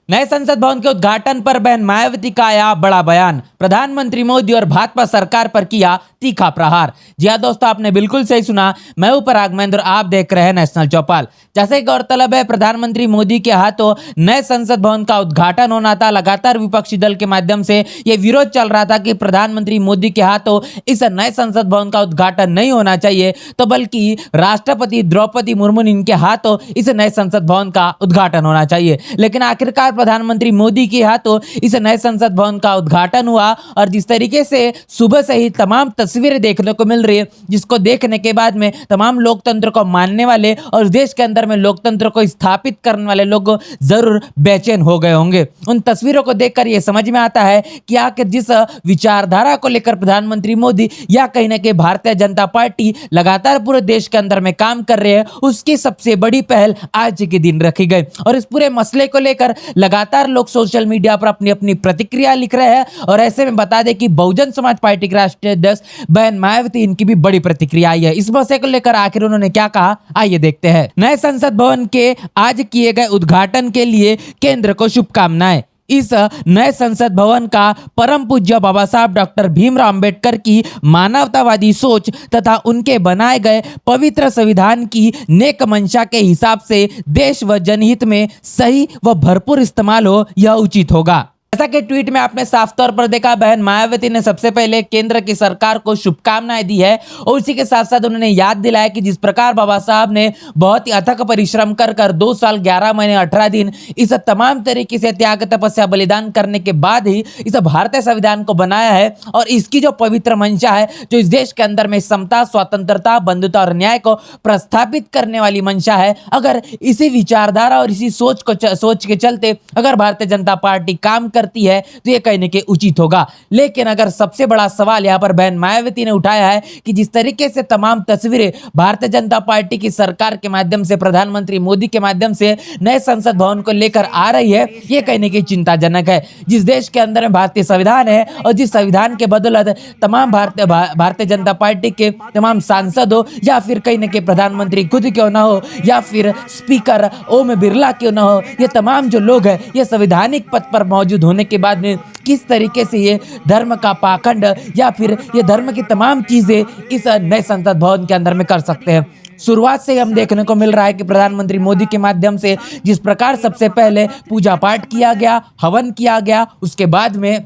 नए संसद भवन के उद्घाटन पर बहन मायावती का आया बड़ा बयान। प्रधानमंत्री मोदी और भाजपा सरकार पर किया तीखा प्रहार। जी हाँ दोस्तों, आपने बिल्कुल सही सुना। मैं हूं पराग महेंद्र, आप देख रहे हैं नेशनल चौपाल। जैसे गौरतलब है, प्रधानमंत्री मोदी के हाथों नए संसद भवन का उद्घाटन होना था। लगातार विपक्षी दल के माध्यम से यह विरोध चल रहा था कि प्रधानमंत्री मोदी के हाथों इस नए संसद भवन का उद्घाटन नहीं होना चाहिए, तो बल्कि राष्ट्रपति द्रौपदी मुर्मू इनके हाथों इस नए संसद भवन का उद्घाटन होना चाहिए। लेकिन आखिरकार प्रधानमंत्री मोदी के हाथों इस नए संसद भवन का उद्घाटन हुआ। और जिस तरीके से सुबह से ही तमाम तस्वीरें देखने को मिल रही है, जिसको देखने के बाद में तमाम लोकतंत्र को मानने वाले और देश के अंदर में लोकतंत्र को स्थापित करने वाले लोग जरूर बेचैन हो गए होंगे। उन तस्वीरों को देखकर यह समझ में आता है कि आखिर जिस विचारधारा को लेकर प्रधानमंत्री मोदी या कहीं ना कहीं भारतीय जनता पार्टी लगातार पूरे देश के अंदर में काम कर रहे हैं, उसकी सबसे बड़ी पहल आज के दिन रखी गई। और इस पूरे मसले को लेकर लगातार लोग सोशल मीडिया पर अपनी अपनी प्रतिक्रिया लिख रहे हैं। और ऐसे में बता दें कि बहुजन समाज पार्टी के राष्ट्रीय अध्यक्ष बहन मायावती, इनकी भी बड़ी प्रतिक्रिया आई है। इस मसले को लेकर आखिर उन्होंने क्या कहा, आइए देखते हैं। नए संसद भवन के आज किए गए उद्घाटन के लिए केंद्र को शुभकामनाएं। इस नए संसद भवन का परम पूज्य बाबा साहब डॉक्टर भीमराव अंबेडकर की मानवतावादी सोच तथा उनके बनाए गए पवित्र संविधान की नेक मंशा के हिसाब से देश व जनहित में सही व भरपूर इस्तेमाल हो, यह उचित होगा। जैसा कि ट्वीट में आपने साफ तौर पर देखा, बहन मायावती ने सबसे पहले केंद्र की सरकार को शुभकामनाएं दी है। और उसी के साथ साथ उन्होंने याद दिलाया कि जिस प्रकार बाबा साहब ने बहुत ही अथक परिश्रम कर 2 साल 11 महीने 18 दिन इस तमाम तरीके से त्याग तपस्या बलिदान करने के बाद ही इस भारतीय संविधान को बनाया है। और इसकी जो पवित्र मंशा है, जो इस देश के अंदर में समता, स्वतंत्रता, बंधुता और न्याय को प्रस्थापित करने वाली मंशा है, अगर इसी विचारधारा और इसी सोच के चलते अगर भारतीय जनता पार्टी काम करती है तो यह कहने के उचित होगा। लेकिन अगर सबसे बड़ा सवाल यहां पर बहन मायावती ने उठाया है कि जिस तरीके से तमाम तस्वीरें भारतीय जनता पार्टी की सरकार के माध्यम से, प्रधानमंत्री मोदी के माध्यम से नए संसद भवन को लेकर आ रही है, यह कहने की चिंताजनक है। जिस देश के अंदर में भारतीय संविधान है और जिस संविधान के बदौलत तमाम भारतीय जनता पार्टी के तमाम सांसद हो या फिर कहीं ना कहीं प्रधानमंत्री खुद क्यों ना हो या फिर स्पीकर ओम बिरला क्यों ना हो, ये तमाम जो लोग हैं ये संवैधानिक पद पर मौजूद होने के बाद में किस तरीके से ये धर्म का पाखंड या फिर ये धर्म की तमाम चीजें इस नए संसद भवन के अंदर में कर सकते हैं। शुरुआत से हम देखने को मिल रहा है कि प्रधानमंत्री मोदी के माध्यम से जिस प्रकार सबसे पहले पूजा पाठ किया गया, हवन किया गया, उसके बाद में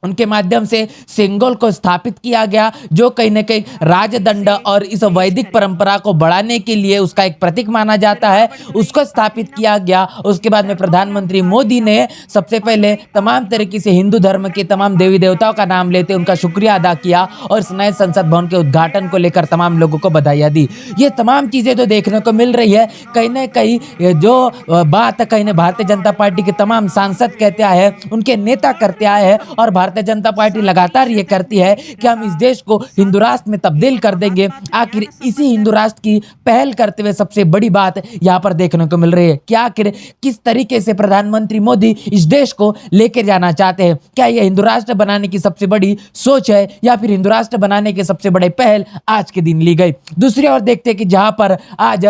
उनके माध्यम से सिंगल को स्थापित किया गया, जो कहीं ना कहीं राजदंड और इस वैदिक परंपरा को बढ़ाने के लिए उसका एक प्रतीक माना जाता है, उसको स्थापित किया गया। उसके बाद में प्रधानमंत्री मोदी ने सबसे पहले तमाम तरीके से हिंदू धर्म के तमाम देवी देवताओं का नाम लेते उनका शुक्रिया अदा किया और इस नए संसद भवन के उद्घाटन को लेकर तमाम लोगों को बधाइयाँ दी। ये तमाम चीज़ें जो देखने को मिल रही है, कहीं ना कहीं जो बात कहीं ना भारतीय जनता पार्टी के तमाम सांसद कहते आए हैं, उनके नेता करते आए हैं और भारतीय जनता पार्टी लगातार ये करती है कि हम इस देश को हिंदू राष्ट्र में तब्दील कर देंगे। आखिर इसी हिंदू राष्ट्र की पहल करते हुए सबसे बड़ी बात यहाँ पर देखने को मिल रही है कि आखिर किस तरीके से प्रधानमंत्री मोदी इस देश को लेकर जाना चाहते हैं। क्या यह हिंदू राष्ट्र बनाने की सबसे बड़ी सोच है या फिर हिंदू राष्ट्र बनाने के सबसे बड़े पहल आज के दिन ली गई। दूसरी ओर देखते हैं कि जहां पर आज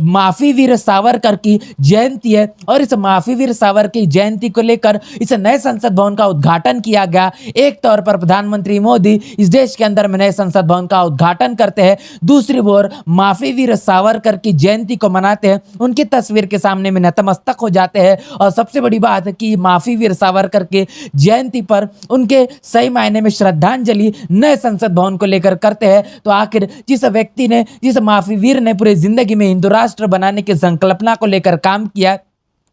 माफी वीर सावरकर की जयंती है और इस माफी वीर सावरकर की जयंती को लेकर इस नए संसद भवन का उद्घाटन किया गया। एक तौर पर प्रधानमंत्री मोदी इस देश के अंदर में नए संसद भवन का उद्घाटन करते हैं, दूसरी ओर माफी वीर सावरकर की जयंती को मनाते हैं, उनकी तस्वीर के सामने में नतमस्तक हो जाते हैं। और सबसे बड़ी बात है कि माफी वीर सावरकर के जयंती पर उनके सही मायने में श्रद्धांजलि नए संसद भवन को लेकर करते हैं। तो आखिर जिस व्यक्ति ने, जिस माफी वीर ने पूरी जिंदगी में हिंदू राष्ट्र बनाने की संकल्पना को लेकर काम किया,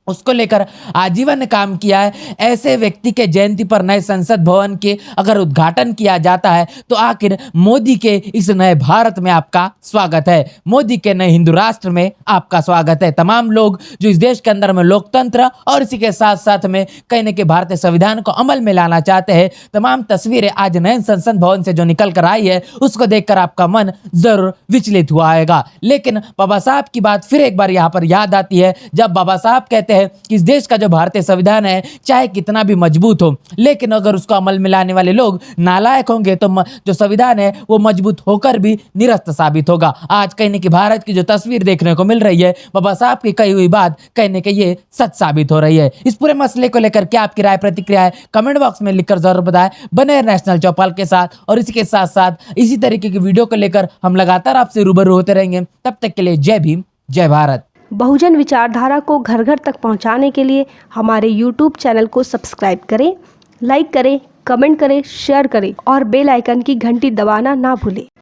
उसको लेकर आजीवन काम किया है, ऐसे व्यक्ति के जयंती पर नए संसद भवन के अगर उद्घाटन किया जाता है तो आखिर मोदी के इस नए भारत में आपका स्वागत है, मोदी के नए हिंदू राष्ट्र में आपका स्वागत है। तमाम लोग जो इस देश के अंदर में लोकतंत्र और इसी के साथ साथ में कहीं ना कहीं भारतीय संविधान को अमल में लाना चाहते हैं, तमाम तस्वीरें आज नए संसद भवन से जो निकल कर आई है उसको देखकर आपका मन जरूर विचलित हुआ आएगा। लेकिन बाबा साहब की बात फिर एक बार यहाँ पर याद आती है, जब बाबा साहब कहते हैं कि इस देश का जो भारतीय संविधान है चाहे कितना भी मजबूत हो, लेकिन अगर उसको अमल में लाने वाले लोग नालायक होंगे तो जो संविधान है वो मजबूत होकर भी निरस्त साबित होगा। आज कहीं न कहीं भारत की जो तस्वीर देखने को मिल रही है, बाबा साहब की कही हुई बात कहीं न कहीं ये सच साबित हो रही है। इस पूरे मसले को लेकर क्या आपकी राय प्रतिक्रिया है, कमेंट बॉक्स में लिखकर जरूर बताएं। बने नेशनल चौपाल के साथ और इसके साथ साथ इसी तरीके की वीडियो को लेकर हम लगातार आपसे रूबरू होते रहेंगे। तब तक के लिए जय भीम, जय भारत। बहुजन विचारधारा को घर घर तक पहुंचाने के लिए हमारे YouTube चैनल को सब्सक्राइब करें, लाइक करें, कमेंट करें, शेयर करें और बेल आइकन की घंटी दबाना ना भूलें।